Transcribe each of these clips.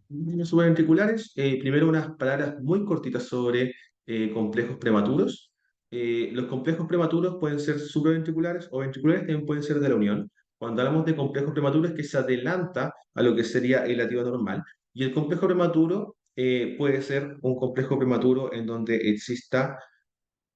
Los subventriculares, primero unas palabras muy cortitas sobre complejos prematuros. Los complejos prematuros pueden ser supraventriculares o ventriculares, también pueden ser de la unión. Cuando hablamos de complejos prematuros, es que se adelanta a lo que sería el latido normal. Y el complejo prematuro puede ser un complejo prematuro en donde exista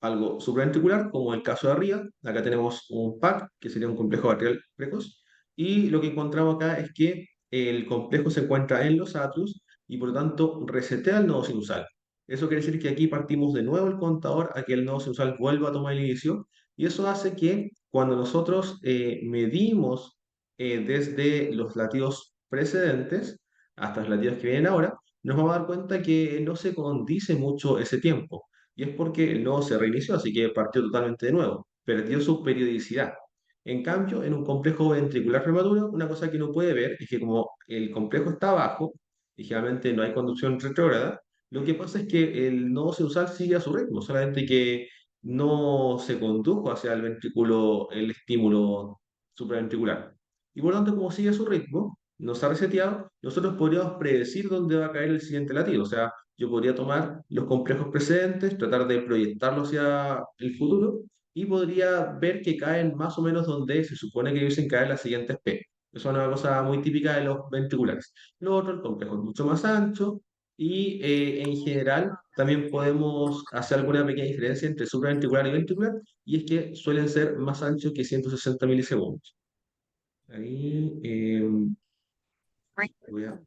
algo supraventricular, como el caso de arriba. Acá tenemos un PAC, que sería un complejo arterial precoz, y lo que encontramos acá es que el complejo se encuentra en los atrios y por lo tanto resetea el nodo sinusal. Eso quiere decir que aquí partimos de nuevo el contador a que el nodo sinusal vuelva a tomar el inicio, y eso hace que cuando nosotros medimos desde los latidos precedentes hasta los latidos que vienen ahora, nos vamos a dar cuenta que no se condice mucho ese tiempo. Y es porque el nodo se reinició, así que partió totalmente de nuevo, perdió su periodicidad. En cambio, en un complejo ventricular prematuro, una cosa que uno puede ver es que como el complejo está abajo, y generalmente no hay conducción retrógrada, lo que pasa es que el nodo sinusal sigue a su ritmo, solamente que no se condujo hacia el ventrículo el estímulo supraventricular. Y por lo tanto, como sigue a su ritmo, no se ha reseteado, nosotros podríamos predecir dónde va a caer el siguiente latido. O sea, yo podría tomar los complejos precedentes, tratar de proyectarlos hacia el futuro y podría ver que caen más o menos donde se supone que debiesen caer las siguientes P. Eso es una cosa muy típica de los ventriculares. Lo otro, el complejo es mucho más ancho y en general también podemos hacer alguna pequeña diferencia entre supraventricular y ventricular, y es que suelen ser más anchos que 160 milisegundos. Ahí voy a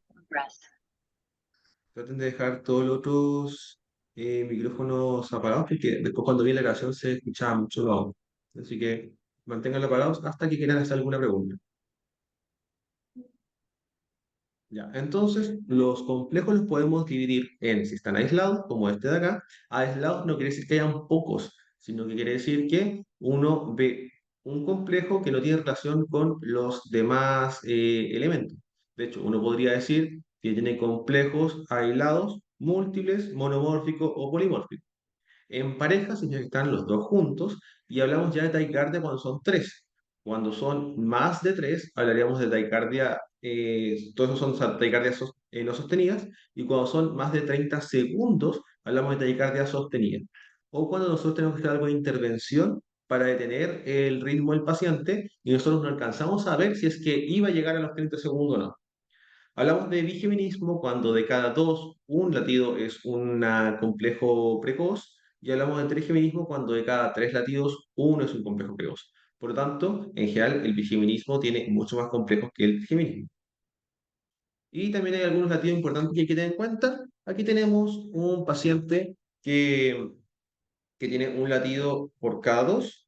traten de dejar todos los otros micrófonos apagados porque después cuando vi la grabación se escuchaba mucho el audio. Así que manténganlo apagados hasta que quieran hacer alguna pregunta. Ya, entonces los complejos los podemos dividir en si están aislados, como este de acá. Aislados no quiere decir que hayan pocos, sino que quiere decir que uno ve un complejo que no tiene relación con los demás elementos. De hecho, uno podría decir que tiene complejos aislados, múltiples, monomórficos o polimórficos. En pareja significa que están los dos juntos y hablamos ya de taquicardia cuando son tres. Cuando son más de tres, hablaríamos de taquicardia, todos esos son taquicardias no sostenidas, y cuando son más de 30 segundos, hablamos de taquicardia sostenida. O cuando nosotros tenemos que hacer algo de intervención para detener el ritmo del paciente y nosotros no alcanzamos a ver si es que iba a llegar a los 30 segundos o no. Hablamos de bigeminismo cuando de cada dos un latido es un complejo precoz, y hablamos de trigeminismo cuando de cada tres latidos uno es un complejo precoz. Por lo tanto, en general, el bigeminismo tiene mucho más complejos que el trigeminismo. Y también hay algunos latidos importantes que hay que tener en cuenta. Aquí tenemos un paciente que, que tiene un latido por cada dos.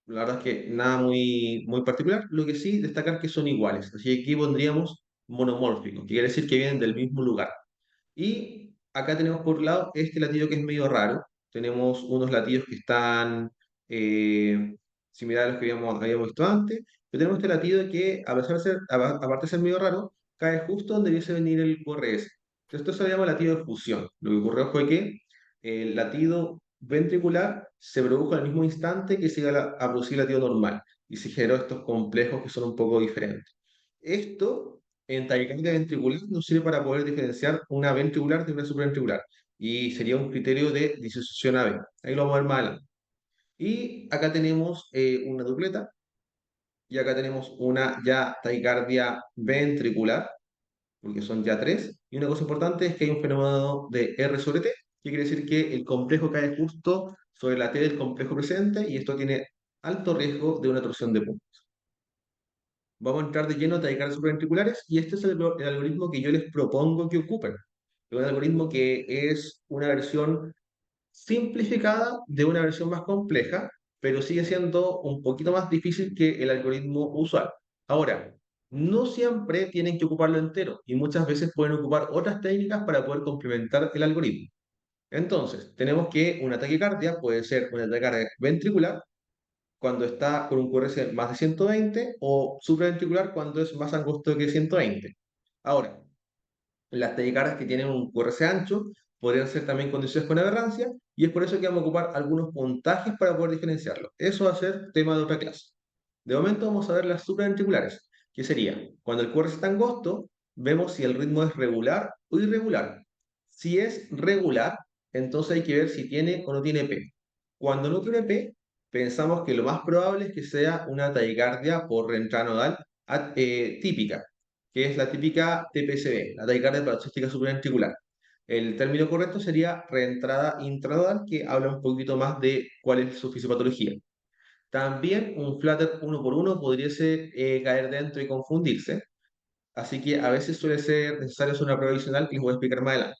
La verdad es que nada muy particular. Lo que sí, destacar que son iguales. Así que aquí pondríamos monomórficos, que quiere decir que vienen del mismo lugar. Y acá tenemos por un lado este latido que es medio raro. Tenemos unos latidos que están eh, similares a los que habíamos visto antes, pero tenemos este latido que, a pesar de ser, aparte de ser medio raro, cae justo donde debiese venir el QRS. Esto se llama latido de fusión. Lo que ocurrió fue que el latido ventricular se produjo al mismo instante que se iba a producir el latido normal y se generó estos complejos que son un poco diferentes. Esto en taquicardia ventricular nos sirve para poder diferenciar una ventricular de una supraventricular y sería un criterio de disociación AB. Ahí lo vamos a ver más adelante. Y acá tenemos una dupleta y acá tenemos una ya taquicardia ventricular, porque son ya tres. Y una cosa importante es que hay un fenómeno de R sobre T, que quiere decir que el complejo cae justo sobre la T del complejo presente y esto tiene alto riesgo de una torsión de punto. Vamos a entrar de lleno a taquicardias supraventriculares y este es el algoritmo que yo les propongo que ocupen. Es un algoritmo que es una versión simplificada de una versión más compleja, pero sigue siendo un poquito más difícil que el algoritmo usual. Ahora, no siempre tienen que ocuparlo entero y muchas veces pueden ocupar otras técnicas para poder complementar el algoritmo. Entonces, tenemos que una taquicardia puede ser una taquicardia ventricular cuando está con un QRS más de 120 o supraventricular cuando es más angosto que 120. Ahora, las taquicardias que tienen un QRS ancho podrían ser también condiciones con aberrancia y es por eso que vamos a ocupar algunos puntajes para poder diferenciarlo. Eso va a ser tema de otra clase. De momento vamos a ver las supraventriculares, que sería cuando el QRS está angosto, vemos si el ritmo es regular o irregular. Si es regular, entonces hay que ver si tiene o no tiene P. Cuando no tiene P, pensamos que lo más probable es que sea una taquicardia por reentrada nodal típica, que es la típica TPCB, la taquicardia paroxística supraventricular. El término correcto sería reentrada intranodal, que habla un poquito más de cuál es su fisiopatología. También un flutter uno por uno podría caer dentro y confundirse, así que a veces suele ser necesario hacer una prueba adicional que les voy a explicar más adelante.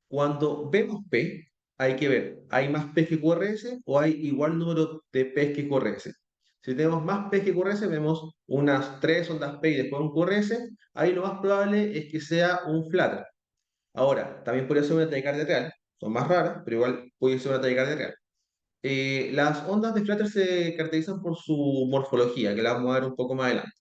Cuando vemos P, hay que ver, ¿hay más P que QRS o hay igual número de P que QRS? Si tenemos más P que QRS, vemos unas 3 ondas P y después un QRS, ahí lo más probable es que sea un flutter. Ahora, también podría ser una taquicardia real, son más raras, pero igual puede ser una taquicardia real. Las ondas de flutter se caracterizan por su morfología, que la vamos a ver un poco más adelante.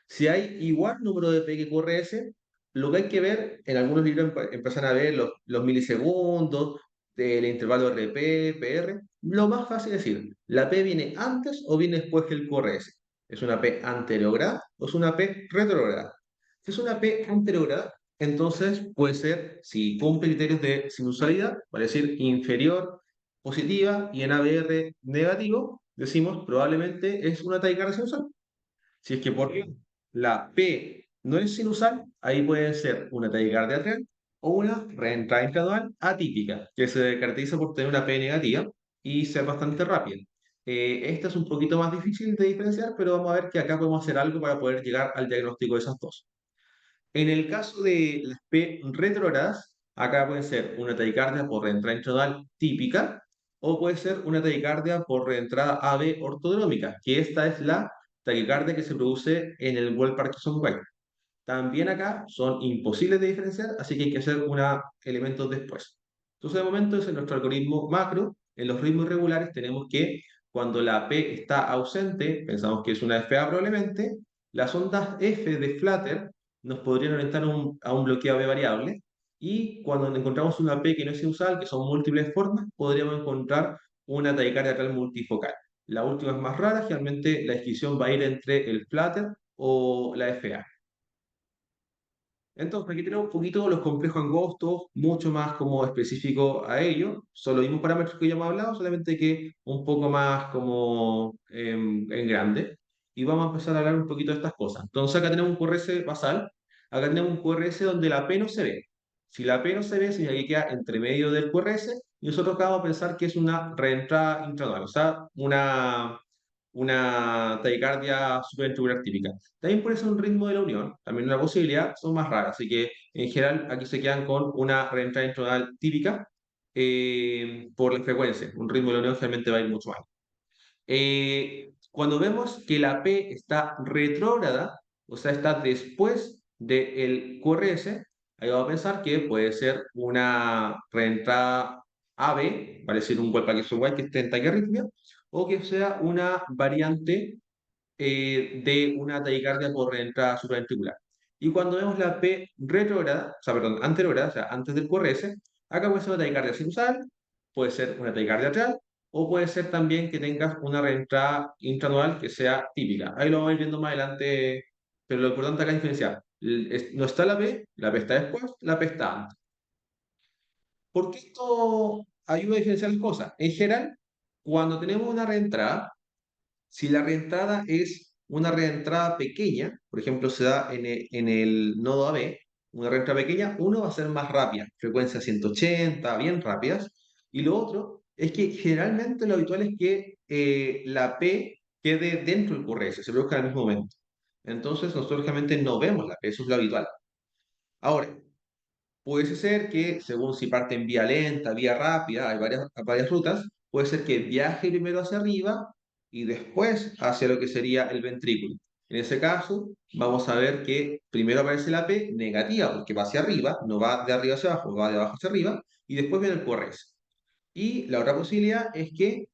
Si hay igual número de P que QRS, lo que hay que ver, en algunos libros empiezan a ver los milisegundos, del intervalo RP, PR. Lo más fácil es decir, ¿la P viene antes o viene después que el QRS? ¿Es una P anterograda o es una P retrograda? Si es una P anterograda, entonces puede ser, si cumple criterios de sinusalidad, vale decir inferior, positiva, y en ABR negativo, decimos probablemente es una taquicardia sinusal. Si es que por la P no es sinusal, ahí puede ser una taquicardia atrial o una reentrada intradual atípica, que se caracteriza por tener una P negativa y ser bastante rápida. Esta es un poquito más difícil de diferenciar, pero vamos a ver que acá podemos hacer algo para poder llegar al diagnóstico de esas dos. En el caso de las P retrógradas, acá puede ser una taquicardia por reentrada intradral típica o puede ser una taquicardia por reentrada AB ortodrómica, que esta es la taquicardia que se produce en el Well Parkinson-White. También acá son imposibles de diferenciar, así que hay que hacer unos elementos después. Entonces, de momento, es en nuestro algoritmo macro. En los ritmos irregulares tenemos que, cuando la P está ausente, pensamos que es una FA probablemente, las ondas F de flutter nos podrían orientar a un bloqueo B variable, y cuando encontramos una P que no es sinusal, que son múltiples formas, podríamos encontrar una taquicardia atrial multifocal. La última es más rara, generalmente la descripción va a ir entre el flutter o la FA. Entonces, aquí tenemos un poquito los complejos angostos, mucho más como específico a ello. Son los mismos parámetros que ya hemos hablado, solamente que un poco más como en grande. Y vamos a empezar a hablar un poquito de estas cosas. Entonces, acá tenemos un QRS basal, acá tenemos un QRS donde la P no se ve. Si la P no se ve, significa que queda entre medio del QRS, y nosotros acá vamos a pensar que es una reentrada intradural, o sea, una taquicardia supraventricular típica. También puede ser un ritmo de la unión, también una posibilidad, son más raras, así que en general aquí se quedan con una reentrada intronal típica por la frecuencia. Un ritmo de la unión generalmente va a ir mucho más. Cuando vemos que la P está retrógrada, o sea, está después del QRS, ahí vamos a pensar que puede ser una reentrada AB, vale decir un golpe que esté en taquiarritmia, o que sea una variante de una taquicardia por reentrada supraventricular. Y cuando vemos la P retrógrada, o sea, perdón, anterógrada, o sea, antes del QRS, acá puede ser una taquicardia sinusal, puede ser una taquicardia atrial, o puede ser también que tengas una reentrada intradual que sea típica. Ahí lo vamos a ir viendo más adelante, pero lo importante acá es diferenciar. No está la P está después, la P está antes. ¿Por qué esto ayuda a diferenciar las cosas? En general, cuando tenemos una reentrada, si la reentrada es una reentrada pequeña, por ejemplo, se da en el nodo AB, una reentrada pequeña, uno va a ser más rápida, frecuencia 180, bien rápidas, y lo otro es que generalmente lo habitual es que la P quede dentro del QRS, se produzca al mismo momento. Entonces, nosotros realmente no vemos la P, eso es lo habitual. Ahora, puede ser que, según si parte en vía lenta, vía rápida, hay varias rutas, puede ser que viaje primero hacia arriba y después hacia lo que sería el ventrículo. En ese caso, vamos a ver que primero aparece la P negativa, porque va hacia arriba, no va de arriba hacia abajo, va de abajo hacia arriba, y después viene el QRS. Y la otra posibilidad es que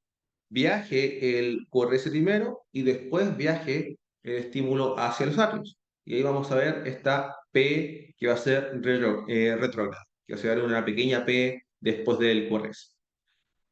viaje el QRS primero y después viaje el estímulo hacia los átomos. Y ahí vamos a ver esta P que va a ser retrógrada, que va a ser una pequeña P después del QRS.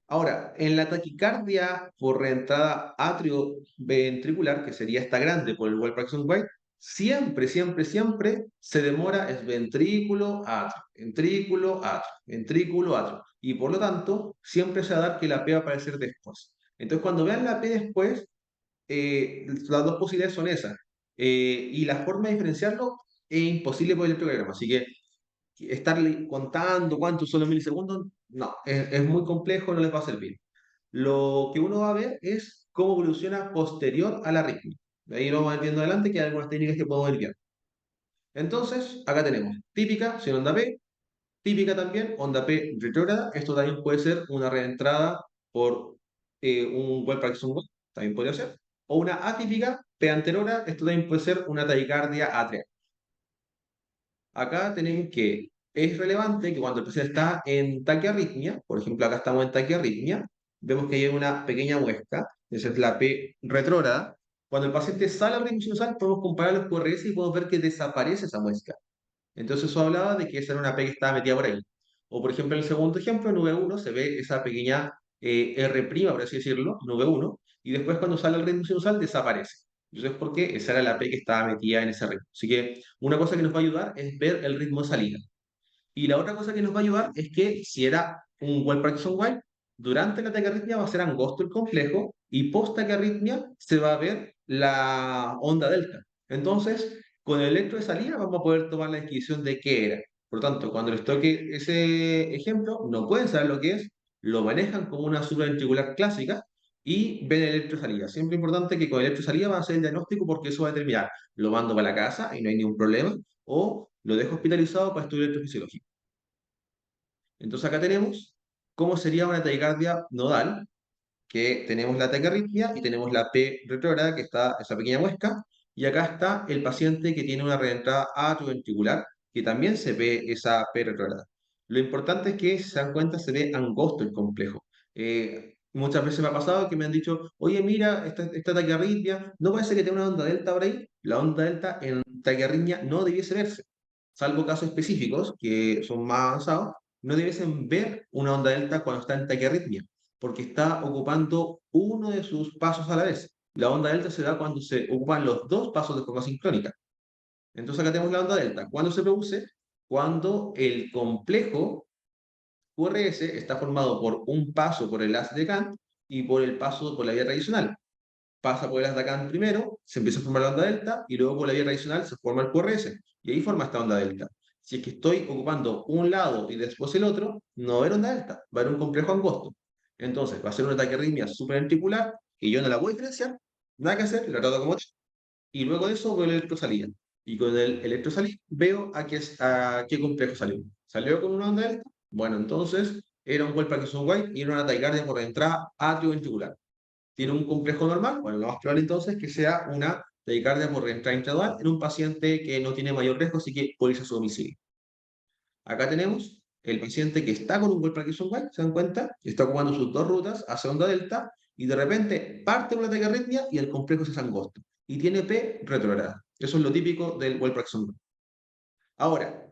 Ahora, en la taquicardia por reentrada atrioventricular, que sería esta grande por el Well Parkinson White, siempre, siempre, siempre se demora es ventrículo, atrio, ventrículo, atrio, ventrículo, atrio. Y por lo tanto, siempre se va a dar que la P va a aparecer después. Entonces, cuando vean la P después, las dos posibilidades son esas. Y la forma de diferenciarlo es imposible por el electrocardiograma. Así que estar contando cuántos son los milisegundos, no, es muy complejo, no les va a servir. Lo que uno va a ver es cómo evoluciona posterior a la arritmia. De ahí lo vamos a ir viendo adelante, que hay algunas técnicas que podemos ir viendo. Entonces, acá tenemos típica, sin onda P, típica también, onda P retrógrada. Esto también puede ser una reentrada por un Well Parkinson Well, también podría ser. O una atípica, P anteriora, esto también puede ser una taquicardia atrial. Acá tenemos que es relevante que cuando el paciente está en taquiarritmia, por ejemplo, acá estamos en taquiarritmia, vemos que hay una pequeña muesca, esa es la P retrógrada. Cuando el paciente sale a la ritmo sinusal, podemos comparar los QRS y podemos ver que desaparece esa muesca. Entonces eso hablaba de que esa era una P que estaba metida por ahí. O por ejemplo, en el segundo ejemplo, en V1, se ve esa pequeña R', por así decirlo, en V1, y después cuando sale el ritmo sinusal desaparece. Entonces, ¿por qué? Esa era la P que estaba metida en ese ritmo. Así que una cosa que nos va a ayudar es ver el ritmo de salida. Y la otra cosa que nos va a ayudar es que si era un Well Parkinson White, durante la taquiarritmia va a ser angosto el complejo y post taquiarritmia se va a ver la onda delta. Entonces, con el electro de salida vamos a poder tomar la decisión de qué era. Por lo tanto, cuando les toque ese ejemplo, no pueden saber lo que es, lo manejan como una supraventricular clásica y ven el electro de salida. Siempre es importante que con el electro de salida van a hacer el diagnóstico porque eso va a determinar, lo mando para la casa y no hay ningún problema, o lo dejo hospitalizado para estudio electrofisiológico. Entonces acá tenemos cómo sería una taquicardia nodal, que tenemos la taquiarritmia y tenemos la P retrógrada, que está esa pequeña muesca, y acá está el paciente que tiene una reentrada atrioventricular, que también se ve esa P retrógrada. Lo importante es que, si se dan cuenta, se ve angosto el complejo. Muchas veces me ha pasado que me han dicho, oye, mira, esta taquiarritmia, ¿no parece que tenga una onda delta por ahí? La onda delta en taquiarritmia no debiese verse, salvo casos específicos que son más avanzados, no debiesen ver una onda delta cuando está en taquiarritmia porque está ocupando uno de sus pasos a la vez. La onda delta se da cuando se ocupan los dos pasos de forma sincrónica. Entonces acá tenemos la onda delta. ¿Cuándo se produce? Cuando el complejo QRS está formado por un paso por el haz de Kant y por el paso por la vía tradicional. Pasa por el haz de Kant primero, se empieza a formar la onda delta y luego por la vía tradicional se forma el QRS y ahí forma esta onda delta. Si es que estoy ocupando un lado y después el otro, no va a haber onda delta, va a haber un complejo angosto. Entonces, va a ser una taquiarritmia supraventricular que yo no la voy a diferenciar, nada que hacer, la trato como tal, y luego de eso veo el electrosalida. Y con el electrosalida veo a qué complejo salió. ¿Salió con una onda delta? Bueno, entonces era un Well Parkinson White y era una taquicardia por entrada atrioventricular. ¿Tiene un complejo normal? Bueno, lo más probable entonces es que sea una taquicardia por reentrada intradural en un paciente que no tiene mayor riesgo, así que puede irse a su domicilio. Acá tenemos el paciente que está con un Well Parkinson White, ¿se dan cuenta? Está ocupando sus dos rutas hacia onda delta y de repente parte una taquiarritmia y el complejo se hace angosto y tiene P retrograda. Eso es lo típico del Well Parkinson White. Ahora,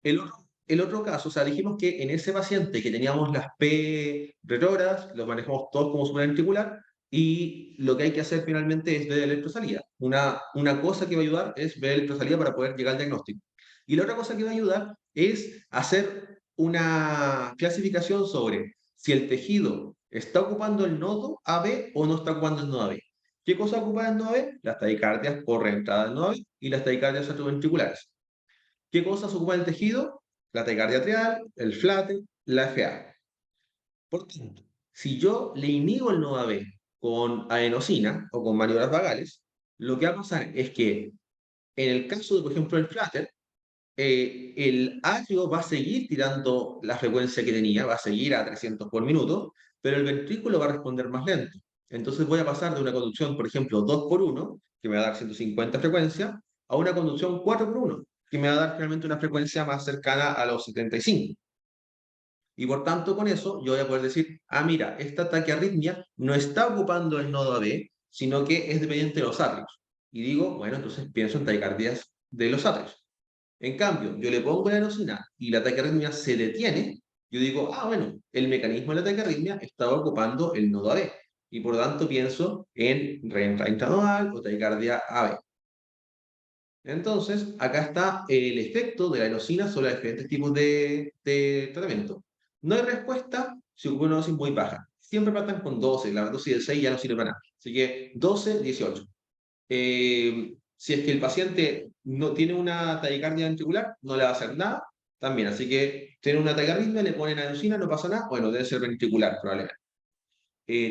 el otro caso, o sea, dijimos que en ese paciente que teníamos las P retrógradas, los manejamos todos como supraventricular, y lo que hay que hacer finalmente es ver electrosalida. Una cosa que va a ayudar es ver electrosalida para poder llegar al diagnóstico. Y la otra cosa que va a ayudar es hacer una clasificación sobre si el tejido está ocupando el nodo AB o no está ocupando el nodo AB. ¿Qué cosa ocupa el nodo AB? Las taquicardias por reentrada del nodo AB y las taquicardias atrioventriculares. ¿Qué cosas ocupa el tejido? La taquicardia atrial, el flate, la FA. Por tanto, si yo le inhibo el nodo AB con adenosina o con maniobras vagales, lo que va a pasar es que en el caso de, por ejemplo, el flutter, el atrio va a seguir tirando la frecuencia que tenía, va a seguir a 300 por minuto, pero el ventrículo va a responder más lento. Entonces voy a pasar de una conducción, por ejemplo, 2 por 1, que me va a dar 150 frecuencia, a una conducción 4 por 1, que me va a dar realmente una frecuencia más cercana a los 75. Y por tanto, con eso yo voy a poder decir, ah, mira, esta taquiarritmia no está ocupando el nodo AB, sino que es dependiente de los atrios. Y digo, bueno, entonces pienso en taquicardias de los atrios. En cambio, yo le pongo la adenosina y la taquiarritmia se detiene, yo digo, ah, bueno, el mecanismo de la taquiarritmia estaba ocupando el nodo AB. Y por lo tanto pienso en reentrada intranodal o taquicardia AB. Entonces, acá está el efecto de la enosina sobre los diferentes tipos de tratamiento. No hay respuesta si ocupa una dosis muy baja. Siempre partan con 12, la dosis de 6 ya no sirve para nada. Así que 12, 18. Si es que el paciente no tiene una taquicardia ventricular, no le va a hacer nada, también. Así que tiene una taquicardia, le ponen adenosina, no pasa nada, bueno, debe ser ventricular probablemente.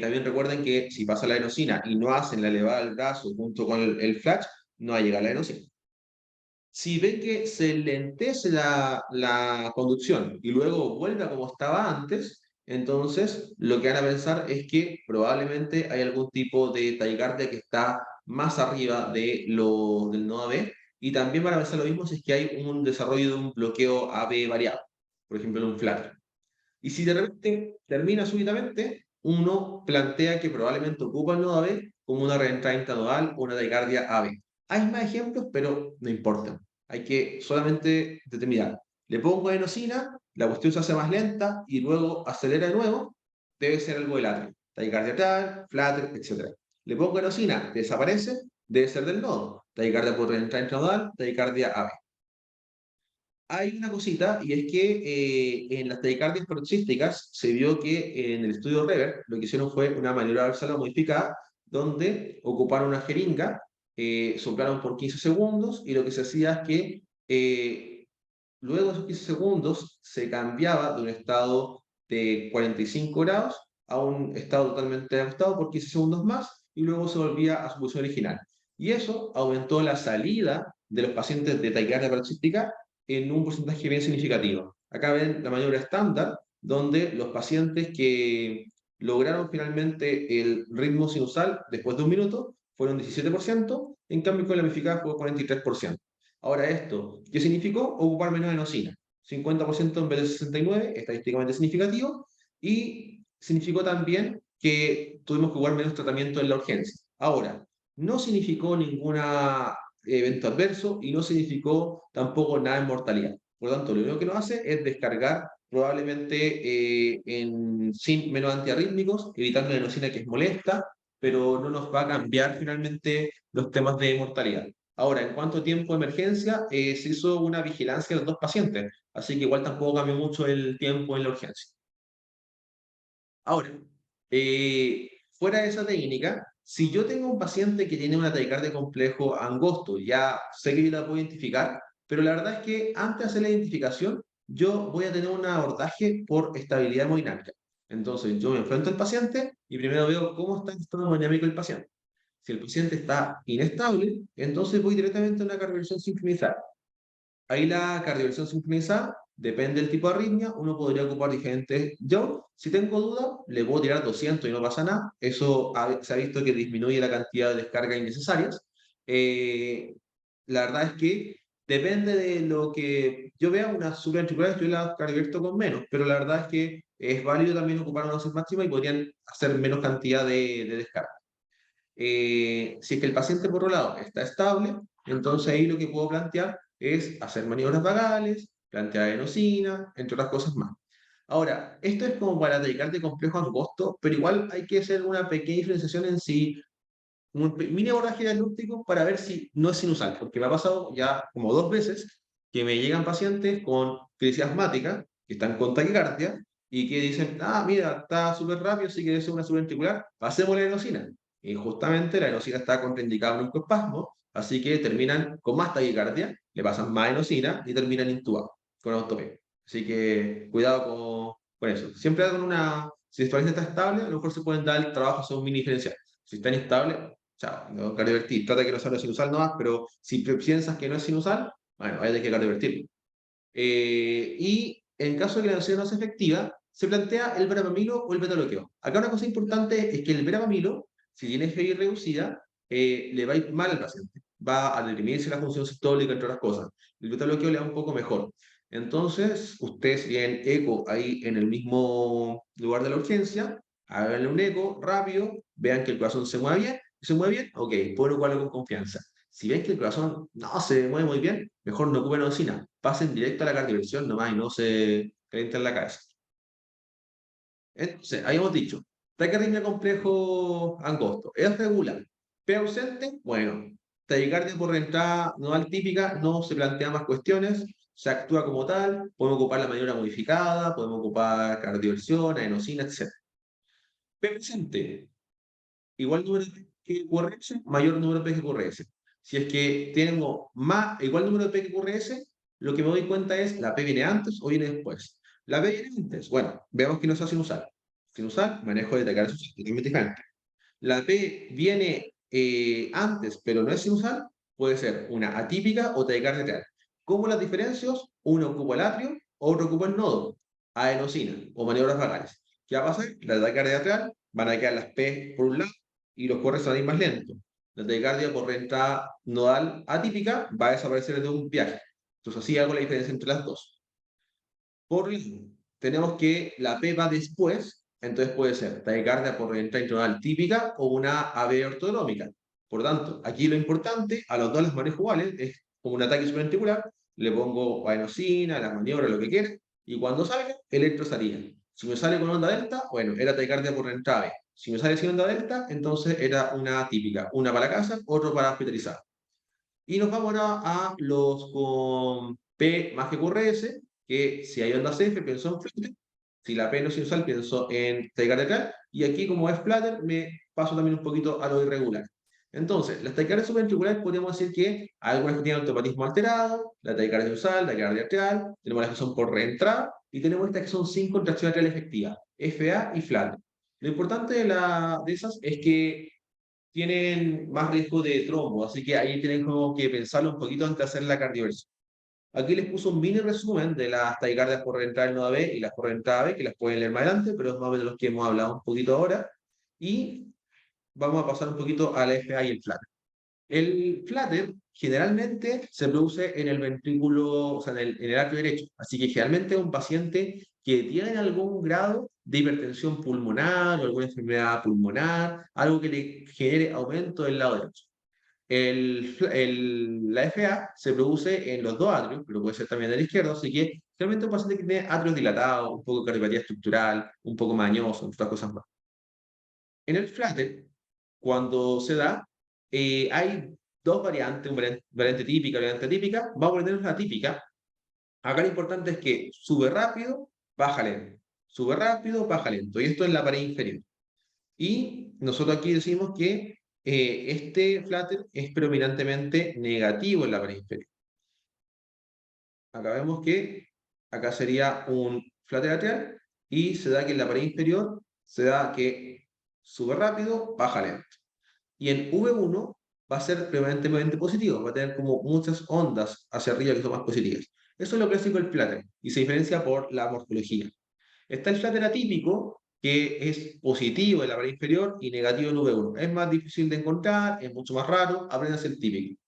También recuerden que si pasa la adenosina y no hacen la elevada del brazo junto con el flash, no va a llegar la adenosina. Si ven que se lentece la conducción y luego vuelve a como estaba antes, entonces lo que van a pensar es que probablemente hay algún tipo de taquicardia que está más arriba del nodo AB, y también van a pensar lo mismo si es que hay un desarrollo de un bloqueo AB variable, por ejemplo en un flash. Y si de repente termina súbitamente, uno plantea que probablemente ocupa el nodo AB como una reentrada intranodal o una taquicardia AB. Hay más ejemplos, pero no importa. Hay que solamente determinar. Le pongo adenosina, la cuestión se hace más lenta y luego acelera de nuevo, debe ser algo del atrio. Taquicardia atrial, flutter, etc. Le pongo adenosina, desaparece, debe ser del nodo. Taquicardia por reentrada intranodal, taquicardia AB. Hay una cosita, y es que en las taquicardias paroxísticas se vio que en el estudio REVER lo que hicieron fue una maniobra válvula modificada, donde ocuparon una jeringa, soplaron por 15 segundos, y lo que se hacía es que luego de esos 15 segundos se cambiaba de un estado de 45 grados a un estado totalmente ajustado por 15 segundos más, y luego se volvía a su posición original. Y eso aumentó la salida de los pacientes de taquicardia paroxística en un porcentaje bien significativo. Acá ven la maniobra estándar, donde los pacientes que lograron finalmente el ritmo sinusal después de un minuto fueron 17%, en cambio con la modificada fue 43%. Ahora esto, ¿qué significó? Ocupar menos enosina. 50% en vez de 69, estadísticamente significativo, y significó también que tuvimos que ocupar menos tratamiento en la urgencia. Ahora, no significó ningún evento adverso y no significó tampoco nada en mortalidad. Por lo tanto, lo único que nos hace es descargar probablemente sin menos antiarrítmicos, evitando la enosina que es molesta, pero no nos va a cambiar finalmente los temas de mortalidad. Ahora, en cuanto a tiempo de emergencia, se hizo una vigilancia de los dos pacientes, así que igual tampoco cambió mucho el tiempo en la urgencia. Ahora, fuera de esa técnica, si yo tengo un paciente que tiene una taquicardia complejo angosto, ya sé que yo la puedo identificar, pero la verdad es que antes de hacer la identificación, yo voy a tener un abordaje por estabilidad hemodinámica. Entonces, yo me enfrento al paciente y primero veo cómo está el estado hemodinámico del paciente. Si el paciente está inestable, entonces voy directamente a una cardioversión sincronizada. Ahí la cardioversión sincronizada depende del tipo de arritmia, uno podría ocupar diferentes. Yo, si tengo duda, le puedo tirar 200 y no pasa nada. Eso se ha visto que disminuye la cantidad de descargas innecesarias. Eh, la verdad es que depende de lo que yo vea, una supraventricular, yo la cardioverto con menos, pero la verdad es que es válido también ocupar una dosis máxima y podrían hacer menos cantidad de descarga. Si es que el paciente, por otro lado, está estable, entonces ahí lo que puedo plantear es hacer maniobras vagales, plantear enosina, entre otras cosas más. Ahora, esto es como para dedicarte complejo angosto, pero igual hay que hacer una pequeña diferenciación en sí, un mini abordaje diagnóstico para ver si no es sinusal, porque me ha pasado ya como 2 veces que me llegan pacientes con crisis asmática, que están con taquicardia, y que dicen, ah, mira, está súper rápido, si quieres ser una subventricular, pasemos la enosina. Y justamente la enosina está contraindicada en un broncoespasmo, así que terminan con más taquicardia, le pasan más enosina y terminan intubados con autopenia. Así que cuidado con eso. Siempre con una, si el paciente está estable, a lo mejor se pueden dar el trabajo, son mini diferenciales. Si está inestable, chao, no cardiovertir. Trata que no sea lo sinusal nomás, pero si piensas que no es sinusal, bueno, hay que cardiovertirlo. Y en caso de que la dosis no sea efectiva, se plantea el verapamilo o el beta-bloqueo. Acá una cosa importante es que el verapamilo, si tiene FI reducida, le va a ir mal al paciente. Va a deprimirse la función sistólica, entre otras cosas. El beta-bloqueo le va un poco mejor. Entonces, ustedes si tienen eco ahí en el mismo lugar de la urgencia, háganle un eco rápido, vean que el corazón se mueve bien. ¿Se mueve bien? Ok, pueden ocuparlo con confianza. Si ven que el corazón no se mueve muy bien, mejor no ocupen oxina. Pasen directo a la cardioversión nomás y no se calienten la cabeza. Entonces, habíamos dicho, taquiarritmia complejo angosto. ¿Es regular? ¿P ausente? Bueno. Taquicardia por entrada nodal típica, no se plantean más cuestiones, se actúa como tal, podemos ocupar la maniobra modificada, podemos ocupar cardioversión, adenosina, etc. P presente, igual número de P que QRS, mayor número de P que QRS. Si es que tengo más, igual número de P que QRS, lo que me doy cuenta es, ¿la P viene antes o viene después? La P viene antes. Bueno, veamos que no sea sinusal. Sinusal, manejo de taquicardia sinusal, totalmente diferente. La P viene antes, pero no es sinusal, puede ser una atípica o taquicardia atrial. ¿Cómo las diferencias? Uno ocupa el atrio, otro ocupa el nodo, adenosina o maniobras vagales. ¿Qué va a pasar? La taquicardia atrial van a quedar las P por un lado y los corres van a ir más lentos. La taquicardia por reentrada nodal atípica va a desaparecer de un viaje. Entonces así hago la diferencia entre las dos. Por lado, tenemos que la P va después, entonces puede ser taquicardia por reentrada intranodal típica o una AV ortodrómica. Por tanto, aquí lo importante, a los dos les manejo iguales, es como un ataque supraventricular, le pongo adenosina, la maniobra, lo que quiera, y cuando salga, electrosalina. Si me sale con onda delta, bueno, era taquicardia por reentrada B. Si me sale sin onda delta, entonces era una típica, una para casa, otro para hospitalizar. Y nos vamos ahora a los con P más que QRS, que si hay ondas F, pienso en flutter. Si la P no es sinusal, pienso en taquicardia. Y aquí, como es flutter, me paso también un poquito a lo irregular. Entonces, las taquicardias subventriculares podríamos decir que hay algunas que tienen automatismo alterado, la taquicardia sinusal, la taquicardia atrial, tenemos las que son por reentrada, y tenemos estas que son sin contracción atrial efectiva, FA y flutter. Lo importante de esas es que tienen más riesgo de trombo, así que ahí tienen como que pensarlo un poquito antes de hacer la cardioversión. Aquí les puse un mini resumen de las taquicardias por reentrada en noda B y las por reentrada B, que las pueden leer más adelante, pero es más o menos los que hemos hablado un poquito ahora. Y vamos a pasar un poquito a la FA y el flutter. El flutter generalmente se produce en el ventrículo, o sea, en el atrio derecho. Así que generalmente es un paciente que tiene algún grado de hipertensión pulmonar o alguna enfermedad pulmonar, algo que le genere aumento del lado derecho. La FA se produce en los dos atrios, pero puede ser también en el izquierdo, así que generalmente un paciente que tiene atrios dilatados, un poco de cardiopatía estructural, un poco mañoso, otras cosas más. En el flutter, cuando se da, hay dos variantes, una variante típica y variante atípica. Vamos a tener la típica. Acá lo importante es que sube rápido, baja lento. Sube rápido, baja lento. Y esto es la pared inferior. Y nosotros aquí decimos que este flutter es predominantemente negativo en la pared inferior. Acá vemos que acá sería un flutter atrial y se da que en la pared inferior se da que sube rápido, baja lento. Y en V1 va a ser predominantemente positivo, va a tener como muchas ondas hacia arriba que son más positivas. Eso es lo clásico del flutter y se diferencia por la morfología. Está el flutter atípico, que es positivo en la pared inferior y negativo en V1. Es más difícil de encontrar, es mucho más raro, apenas el típico.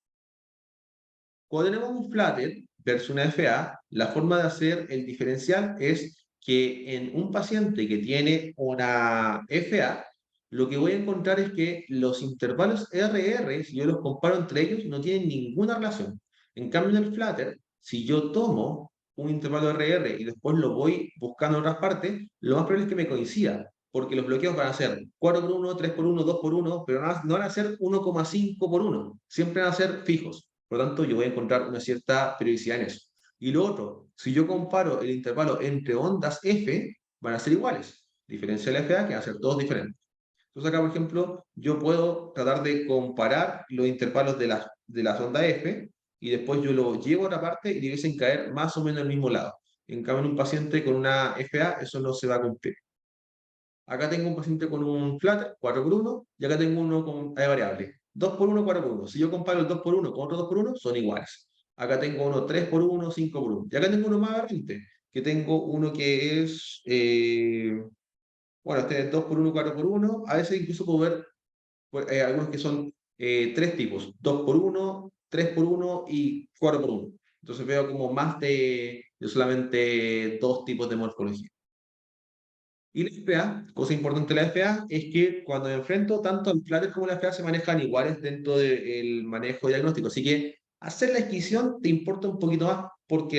Cuando tenemos un flutter versus una FA, la forma de hacer el diferencial es que en un paciente que tiene una FA, lo que voy a encontrar es que los intervalos RR, si yo los comparo entre ellos, no tienen ninguna relación. En cambio, en el flutter, si yo tomo un intervalo RR y después lo voy buscando en otras partes, lo más probable es que me coincida, porque los bloqueos van a ser 4 por 1, 3 por 1, 2 por 1, pero no van a ser 1,5 por 1, siempre van a ser fijos. Por lo tanto, yo voy a encontrar una cierta periodicidad en eso. Y lo otro, si yo comparo el intervalo entre ondas F, van a ser iguales. Diferencia de la FA, que van a ser todos diferentes. Entonces acá, por ejemplo, yo puedo tratar de comparar los intervalos de las ondas F y después yo lo llevo a otra parte y debiesen caer más o menos al mismo lado. En cambio, en un paciente con una FA, eso no se va a cumplir. Acá tengo un paciente con un flutter, 4 por 1, y acá tengo uno con variable. 2 por 1, 4 por 1. Si yo comparo el 2 por 1 con otro 2 por 1, son iguales. Acá tengo uno 3 por 1, 5 por 1. Y acá tengo uno más aberrante, que tengo uno que es, bueno, este es 2 por 1, 4 por 1. A veces incluso puedo ver pues, algunos que son tres tipos, 2 por 1, 3 por 1 y 4 por 1. Entonces veo como más de solamente dos tipos de morfología. Y la FA, cosa importante de la FA, es que cuando me enfrento, tanto el flutter como la FA se manejan iguales dentro del manejo diagnóstico. Así que hacer la esquisición te importa un poquito más porque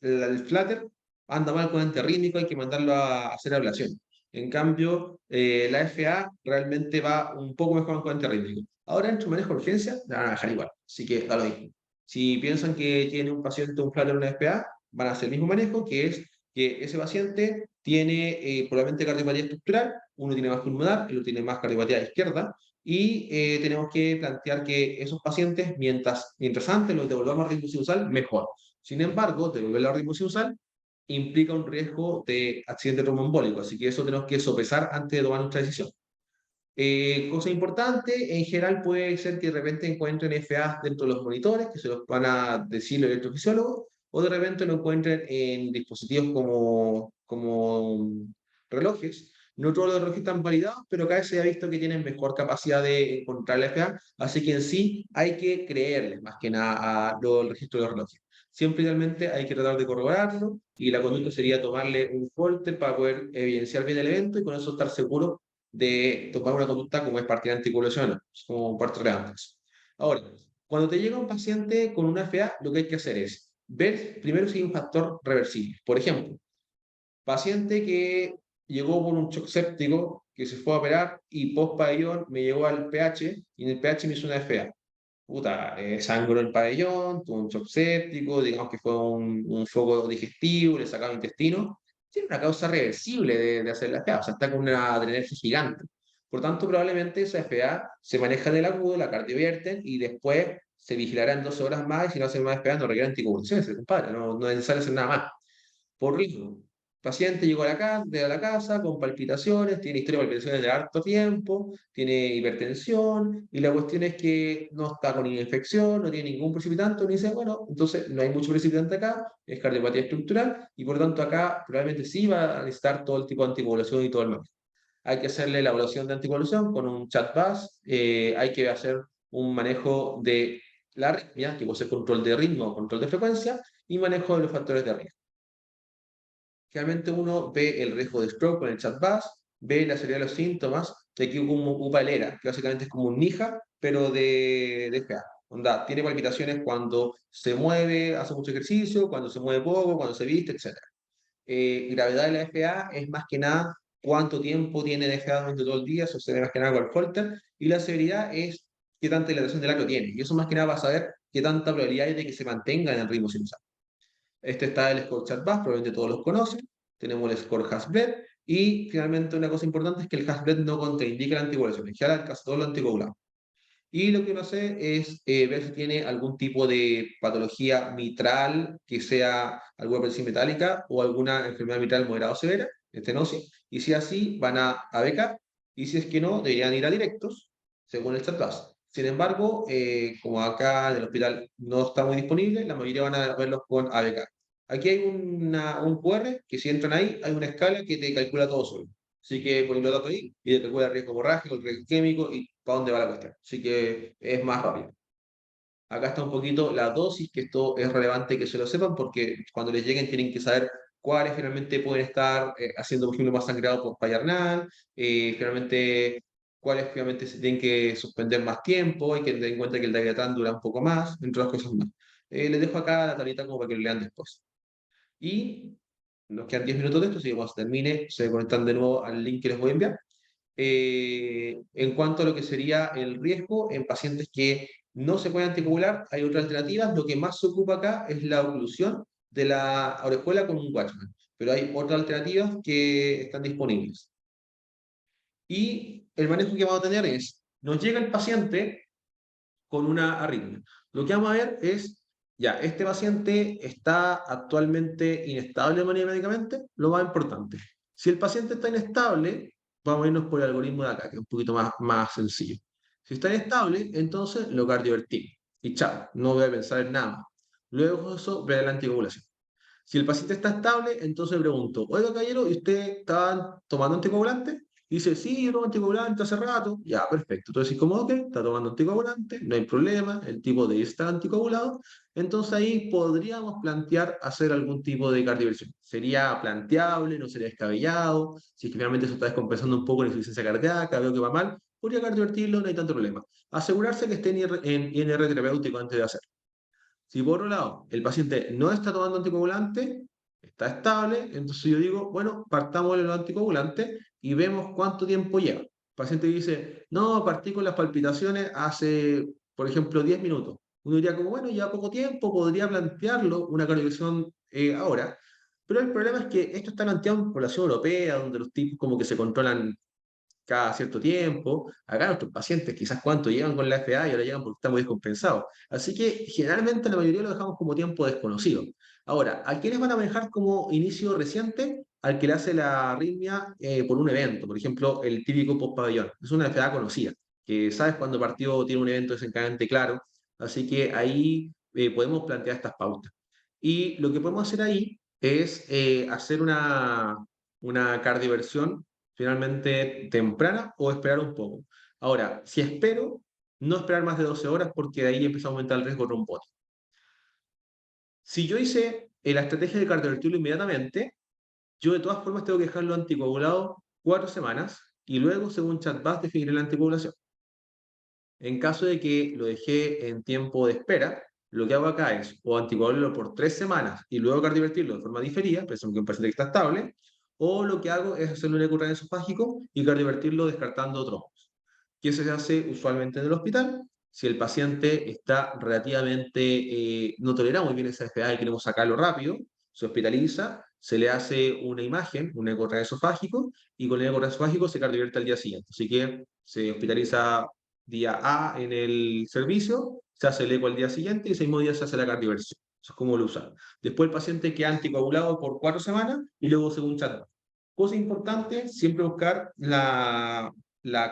el flutter anda mal con ente rítmico, hay que mandarlo a hacer ablación. En cambio, la FA realmente va un poco mejor con ente rítmico. Ahora, en su manejo de urgencia, la van a dejar igual. Así que da lo mismo. Si piensan que tiene un paciente un flutter en una FA, van a hacer el mismo manejo, que es que ese paciente tiene probablemente cardiopatía estructural, uno tiene más pulmonar, el otro tiene más cardiopatía izquierda, y tenemos que plantear que esos pacientes, mientras antes los devolvamos a ritmo sinusal, mejor. Sin embargo, devolverlo a ritmo sinusal implica un riesgo de accidente tromboembólico, así que eso tenemos que sopesar antes de tomar nuestra decisión. Cosa importante, en general puede ser que de repente encuentren FA dentro de los monitores, que se los van a decir los electrofisiólogos, o de repente lo encuentren en dispositivos como relojes. No todos los relojes están validados, pero cada vez se ha visto que tienen mejor capacidad de encontrar la FA, así que en sí hay que creerles más que nada a el registro de los relojes. Siempre idealmente hay que tratar de corroborarlo y la conducta sería tomarle un folder para poder evidenciar bien el evento y con eso estar seguro de tomar una conducta como es partida anticoagulación, como parte de antes. Ahora, cuando te llega un paciente con una FA, lo que hay que hacer es ver primero si hay un factor reversible. Por ejemplo, paciente que llegó por un shock séptico, que se fue a operar y post pabellón me llegó al pH y en el pH me hizo una FA. Puta, sangró el pabellón, tuvo un shock séptico, digamos que fue un foco digestivo, le sacaron intestino, tiene una causa reversible de hacer la FA, o sea, está con una adrenergia gigante. Por tanto, probablemente esa FA se maneja en el agudo, la cardiovierten y después se vigilará en 12 horas más y si no hace más FA no requiere anticonvulsiones, compadre, no es necesario hacer nada más. Por ritmo. Paciente llegó a la casa con palpitaciones, tiene historia de palpitaciones de harto tiempo, tiene hipertensión, y la cuestión es que no está con infección, no tiene ningún precipitante, uno dice, bueno, entonces no hay mucho precipitante acá, es cardiopatía estructural, y por lo tanto acá probablemente sí va a necesitar todo el tipo de anticoagulación y todo el manejo. Hay que hacerle la evaluación de anticoagulación con un chat bus, hay que hacer un manejo de la arritmia, que puede ser control de ritmo, control de frecuencia, y manejo de los factores de riesgo. Generalmente uno ve el riesgo de stroke con el chat bus, ve la serie de los síntomas, de aquí como upalera, que básicamente es como un Nija, pero de FA. Onda, tiene palpitaciones cuando se mueve, hace mucho ejercicio, cuando se mueve poco, cuando se viste, etc. Gravedad de la FA es más que nada cuánto tiempo tiene de FA durante todo el día, eso se ve más que nada con el Holter, y la severidad es qué tanta dilatación del atrio tiene, y eso más que nada va a saber qué tanta probabilidad hay de que se mantenga en el ritmo sinusal. Este está el score chatbus, probablemente todos los conocen. Tenemos el score Hasbred. Y finalmente una cosa importante es que el Hasbred no contraindica la anticoagulación. En general, casi todo lo anticoagulado. Y lo que uno hace es ver si tiene algún tipo de patología mitral, que sea alguna presión metálica o alguna enfermedad mitral moderada o severa, estenosis. Y si así, van a becar. Y si es que no, deberían ir a directos, según el chatbus. Sin embargo, como acá en el hospital no está muy disponible, la mayoría van a verlos con ABK. Aquí hay un QR que si entran ahí, hay una escala que te calcula todo solo. Así que ponen los datos ahí y te calcula el riesgo hemorrágico, el riesgo químico y para dónde va la cuestión. Así que es más rápido. Acá está un poquito la dosis, que esto es relevante que se lo sepan porque cuando les lleguen tienen que saber cuáles finalmente pueden estar haciendo, por ejemplo, más sangrado por payarnal, finalmente cuáles finalmente se tienen que suspender más tiempo, hay que tener en cuenta que el diazepam dura un poco más, entre otras cosas más. Les dejo acá la tablita como para que lo lean después. Y nos quedan 10 minutos de esto, así que cuando se termine se conectan de nuevo al link que les voy a enviar. En cuanto a lo que sería el riesgo en pacientes que no se pueden anticoagular, hay otras alternativas. Lo que más se ocupa acá es la oclusión de la orejuela con un Watchman, pero hay otras alternativas que están disponibles. Y el manejo que vamos a tener es, nos llega el paciente con una arritmia. Lo que vamos a ver es, ya, este paciente está actualmente inestable de manera médicamente, lo más importante. Si el paciente está inestable, vamos a irnos por el algoritmo de acá, que es un poquito más sencillo. Si está inestable, entonces lo cardiovertimos. Y chao, no voy a pensar en nada más. Luego de eso, ve la anticoagulación. Si el paciente está estable, entonces le pregunto, oiga, caballero, ¿y usted está tomando anticoagulante? Dice, sí, yo tomo anticoagulante hace rato. Ya, perfecto. Entonces, como, ok, está tomando anticoagulante, no hay problema, el tipo de está anticoagulado. Entonces ahí podríamos plantear hacer algún tipo de cardioversión. Sería planteable, no sería descabellado. Si es que finalmente se está descompensando un poco la insuficiencia cardíaca, veo que va mal, podría cardiovertirlo, no hay tanto problema. Asegurarse que esté en INR terapéutico antes de hacer. Si por otro lado el paciente no está tomando anticoagulante, está estable, entonces yo digo, bueno, partamos el anticoagulante y vemos cuánto tiempo lleva. paciente dice, no, partí con las palpitaciones hace, por ejemplo, 10 minutos. Uno diría como, bueno, ya poco tiempo, podría plantearlo una cardiovisión ahora, pero el problema es que esto está planteado en población europea, donde los tipos como que se controlan cada cierto tiempo. Acá nuestros pacientes quizás cuánto llevan con la FA y ahora llegan porque estamos descompensados. Así que generalmente la mayoría lo dejamos como tiempo desconocido. Ahora, ¿a quiénes van a manejar como inicio reciente? Al que le hace la arritmia por un evento, por ejemplo, el típico post-pabellón. Es una FA conocida, que sabes cuando el partido tiene un evento desencadenante claro, así que ahí podemos plantear estas pautas. Y lo que podemos hacer ahí es hacer una cardioversión finalmente temprana o esperar un poco. Ahora, si espero, no esperar más de 12 horas porque de ahí empieza a aumentar el riesgo trombótico. Si yo hice la estrategia de cardiovertirlo inmediatamente, yo de todas formas tengo que dejarlo anticoagulado 4 semanas y luego, según ChatBus, definir la anticoagulación. En caso de que lo dejé en tiempo de espera, lo que hago acá es o anticoagularlo por 3 semanas y luego cardiovertirlo de forma diferida, pensando que un paciente que está estable, o lo que hago es hacerle un ecograma esofágico y cardiovertirlo descartando trombos. ¿Qué se hace usualmente en el hospital? Si el paciente está relativamente, no tolera muy bien esa FA y queremos sacarlo rápido, se hospitaliza, se le hace una imagen, un ecograma esofágico, y con el ecograma esofágico se cardiovierte al día siguiente. Así que se hospitaliza día A en el servicio, se hace el eco al día siguiente y ese mismo día se hace la cardioversión. Eso es como lo usan. Después el paciente queda anticoagulado por 4 semanas y luego según chat. Cosa importante, siempre buscar la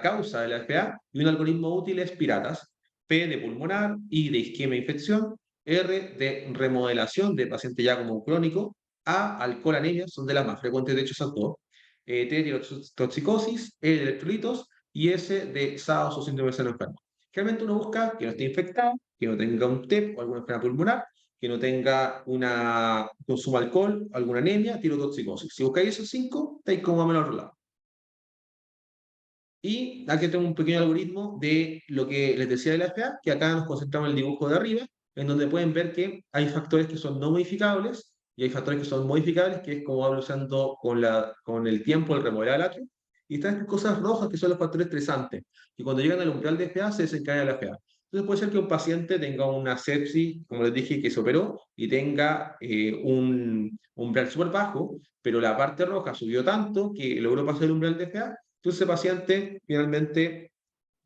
causa de la FA y un algoritmo útil es PIRATAS. P de pulmonar, I de isquemia e infección, R de remodelación de paciente ya como crónico, A, alcohol, anemia, son de las más frecuentes, de hecho esas dos, T, tirotoxicosis, E de electrolitos y S de SAOS o síndrome de seno enfermo. Realmente uno busca que no esté infectado, que no tenga un TEP o alguna enfermedad pulmonar, que no tenga una consumo de alcohol, alguna anemia, tirotoxicosis. Si buscáis esos cinco, estáis como a menos lado. Y aquí tengo un pequeño algoritmo de lo que les decía de la FA, que acá nos concentramos en el dibujo de arriba, en donde pueden ver que hay factores que son no modificables y hay factores que son modificables, que es como va evolucionando con el tiempo el remodelar el atrio. Y están estas cosas rojas que son los factores estresantes, que cuando llegan al umbral de FA se desencadena la FA. Entonces puede ser que un paciente tenga una sepsis, como les dije, que se operó y tenga un umbral súper bajo, pero la parte roja subió tanto que logró pasar el umbral de FA. Entonces, ese paciente finalmente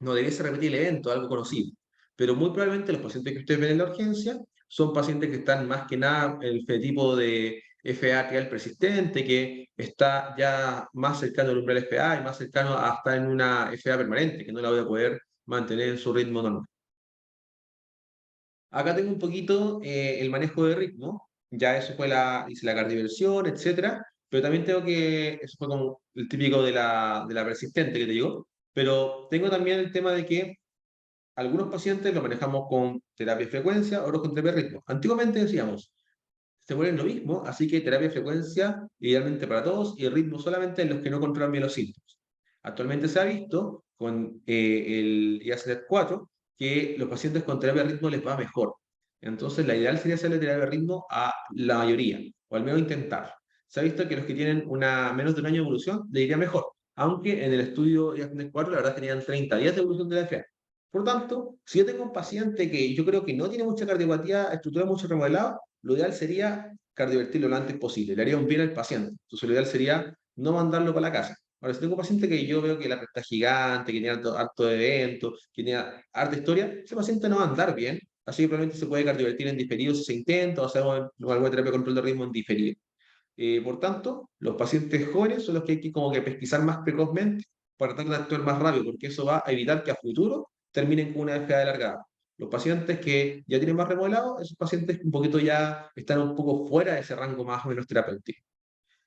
no debiese repetir el evento, algo conocido. Pero muy probablemente los pacientes que ustedes ven en la urgencia son pacientes que están más que nada en el fenotipo de FA atrial persistente, que está ya más cercano al umbral FA y más cercano a estar en una FA permanente, que no la voy a poder mantener en su ritmo normal. Acá tengo un poquito el manejo de ritmo, ya eso fue hice la cardioversión, etcétera, pero también tengo que, eso fue como el típico de la persistente que te digo, pero tengo también el tema de que algunos pacientes lo manejamos con terapia de frecuencia, otros con terapia de ritmo. Antiguamente decíamos, se mueren lo mismo, así que terapia de frecuencia idealmente para todos y el ritmo solamente en los que no controlan bien los síntomas. Actualmente se ha visto con el IACLET 4 que los pacientes con terapia de ritmo les va mejor. Entonces, la ideal sería hacerle terapia de ritmo a la mayoría, o al menos intentar. Se ha visto que los que tienen menos de un año de evolución le iría mejor, aunque en el estudio IACLET 4 la verdad tenían 30 días de evolución de la FA. Por tanto, si yo tengo un paciente que yo creo que no tiene mucha cardiopatía, estructura mucho remodelado, lo ideal sería cardiovertirlo lo antes posible, le haría un bien al paciente. Entonces, lo ideal sería no mandarlo para la casa. Ahora, si tengo un paciente que yo veo que la está gigante, que tiene harto de eventos, que tiene harta historia, ese paciente no va a andar bien, así que probablemente se puede cardiovertir en diferido si se intenta o hacer alguna terapia de control de ritmo en diferido. Por tanto, los pacientes jóvenes son los que hay que como que pesquisar más precozmente para tratar de actuar más rápido, porque eso va a evitar que a futuro terminen con una FA alargada. Los pacientes que ya tienen más remodelado, esos pacientes un poquito ya están un poco fuera de ese rango más o menos terapéutico.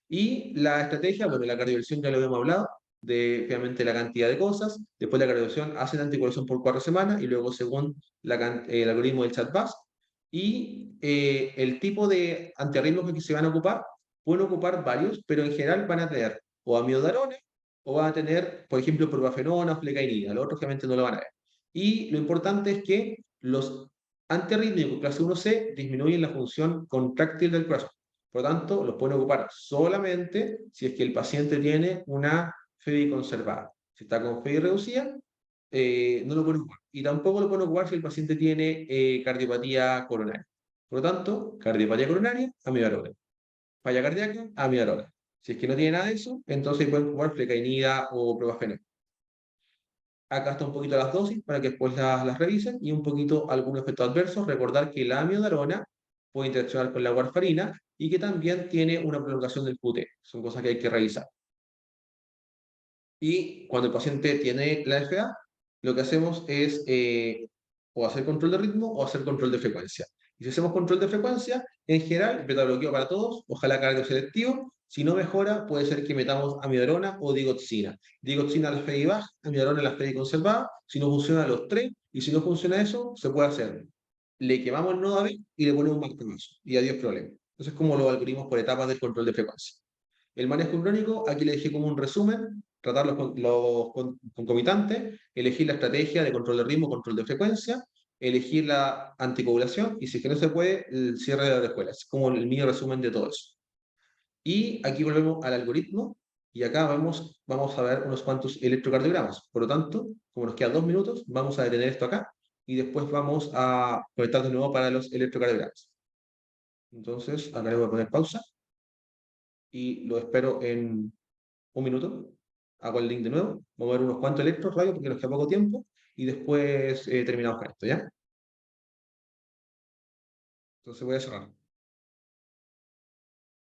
Y la estrategia, bueno, la cardioversión ya lo habíamos hablado, de obviamente la cantidad de cosas. Después de la cardioversión hacen anticoagulación por 4 semanas y luego según el algoritmo del chatbus. Y el tipo de antiarritmos que se van a ocupar, pueden ocupar varios, pero en general van a tener o amiodarona o van a tener, por ejemplo, propafenona o flecainida. Los otros obviamente no lo van a ver. Y lo importante es que los antiarrítmicos clase 1C disminuyen la función contráctil del corazón. Por lo tanto, los pueden ocupar solamente si es que el paciente tiene una FEBI conservada. Si está con fe reducida, no lo pueden ocupar. Y tampoco lo pueden ocupar si el paciente tiene cardiopatía coronaria. Por lo tanto, cardiopatía coronaria, amibarona. Falla cardíaca, amibarona. Si es que no tiene nada de eso, entonces pueden ocupar flecainida o probafenol. Acá está un poquito las dosis para que después las revisen y un poquito algunos efectos adversos. Recordar que la amiodarona puede interaccionar con la warfarina y que también tiene una prolongación del QT. Son cosas que hay que revisar. Y cuando el paciente tiene la FA, lo que hacemos es o hacer control de ritmo o hacer control de frecuencia. Y si hacemos control de frecuencia, en general, beta bloqueo para todos, ojalá cardio selectivo. Si no mejora, puede ser que metamos amiodarona o digoxina. Digoxina al FEI baja, amiodarona a la FEI conservada. Si no funciona los tres, y si no funciona eso, se puede hacer. Le quemamos el nodo AB y le ponemos un marcapaso. Y adiós problema. Entonces, como lo algoritmos por etapas del control de frecuencia. El manejo crónico, aquí le dejé como un resumen, tratar los concomitantes, elegir la estrategia de control de ritmo, control de frecuencia, elegir la anticoagulación y si es que no se puede, el cierre de la escuela. Es como el mini resumen de todo eso. Y aquí volvemos al algoritmo y acá vamos a ver unos cuantos electrocardiogramas. Por lo tanto, como nos quedan 2 minutos, vamos a detener esto acá y después vamos a conectar de nuevo para los electrocardiogramas. Entonces, acá le voy a poner pausa y lo espero en 1 minuto. Hago el link de nuevo. Vamos a ver unos cuantos electros rápido porque nos queda poco tiempo y después terminamos con esto, ¿ya? Entonces voy a cerrar.